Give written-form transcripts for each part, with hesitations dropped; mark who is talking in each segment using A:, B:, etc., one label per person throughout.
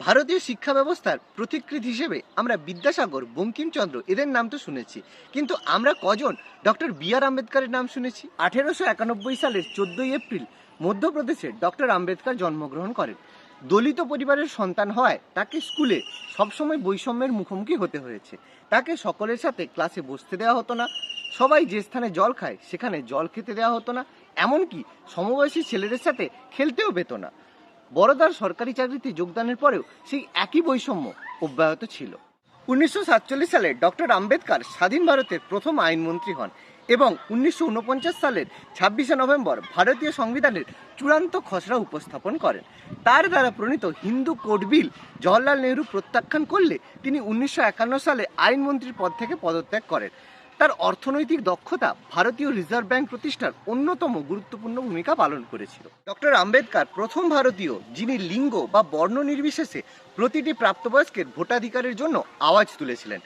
A: ভারতীয় শিক্ষা ব্যবস্থার প্রতিকৃতি হিসেবে আমরা বিদ্যাসাগর, বঙ্কিমচন্দ্র এদের নাম তো শুনেছি, কিন্তু আমরা কজন ডক্টর বি আর আম্বেদকরের নাম শুনেছি? 1891 সালের 14 এপ্রিল মধ্যপ্রদেশে ডক্টর আম্বেদকর জন্মগ্রহণ করেন। দলিত পরিবারের সন্তান হওয়ায় তাকে স্কুলে সবসময় বৈষম্যের মুখোমুখি হতে হয়েছে। তাকে সকলের সাথে ক্লাসে বসতে দেওয়া হতো না, সবাই যে স্থানে জল খায় সেখানে জল খেতে দেওয়া হতো না, এমনকি সমবয়সী ছেলেদের সাথে খেলতেও পেত না। বড়দার সরকারি চাকরিতে যোগদানের পরেও সেই একই বৈষম্য অব্যাহত ছিল। 1947 সালে ডক্টর আম্বেদকর স্বাধীন ভারতের প্রথম আইনমন্ত্রী হন এবং 1949 সালের 26শে নভেম্বর ভারতীয় সংবিধানের চূড়ান্ত খসড়া উপস্থাপন করেন। তার দ্বারা প্রণীত হিন্দু কোড বিল জওহরলাল নেহরু প্রত্যাখ্যান করলে তিনি 1951 সালে আইনমন্ত্রীর পদ থেকে পদত্যাগ করেন। তার অর্থনৈতিক দক্ষতা ভারতীয় রিজার্ভ ব্যাংক প্রতিষ্ঠার অন্যতম গুরুত্বপূর্ণ ভূমিকা পালন করেছিল। ডক্টর আম্বেদকর প্রথম ভারতীয় যিনি লিঙ্গ বা বর্ণ নির্বিশেষে প্রতিটি প্রাপ্তবয়স্কের ভোটাধিকারের জন্য আওয়াজ তুলেছিলেন।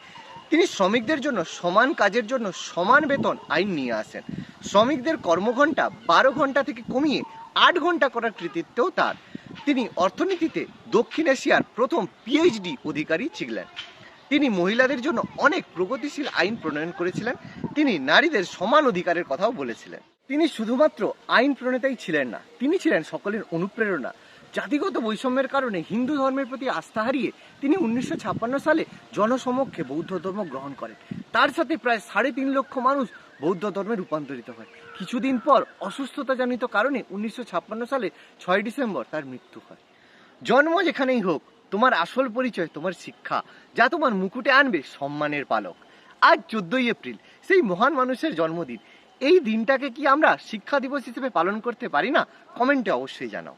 A: তিনি শ্রমিকদের জন্য সমান কাজের জন্য সমান বেতন আইন নিয়ে আসেন। শ্রমিকদের কর্মঘণ্টা 12 ঘন্টা থেকে কমিয়ে 8 ঘন্টা করার কৃতিত্বও তার। তিনি অর্থনীতিতে দক্ষিণ এশিয়ার প্রথম পিএইচডি অধিকারী ছিলেন। তিনি মহিলাদের জন্য অনেক প্রগতিশীল আইন প্রণয়ন করেছিলেন। তিনি নারীদের সমান অধিকারের কথাও বলেছিলেন। তিনি শুধুমাত্র আইন প্রণেতাই ছিলেন না, তিনি ছিলেন সকলের অনুপ্রেরণা। জাতিগত বৈষম্যের কারণে হিন্দু ধর্মের প্রতি আস্থা হারিয়ে তিনি 1956 সালে জনসমক্ষে বৌদ্ধ ধর্ম গ্রহণ করেন। তার সাথে প্রায় 3.5 লক্ষ মানুষ বৌদ্ধ ধর্মে রূপান্তরিত হয়। কিছুদিন পর অসুস্থতাজনিত কারণে 1956 সালে 6 ডিসেম্বর তার মৃত্যু হয়। জন্ম যেখানেই হোক, তোমার আসল পরিচয় তোমার শিক্ষা, যা তোমার মুকুটে আনবে সম্মানের পালক। আজ 14 এপ্রিল সেই মহান মানুষের জন্মদিন। এই দিনটাকে কি আমরা শিক্ষা দিবস হিসেবে পালন করতে পারি না? কমেন্টে অবশ্যই জানাও।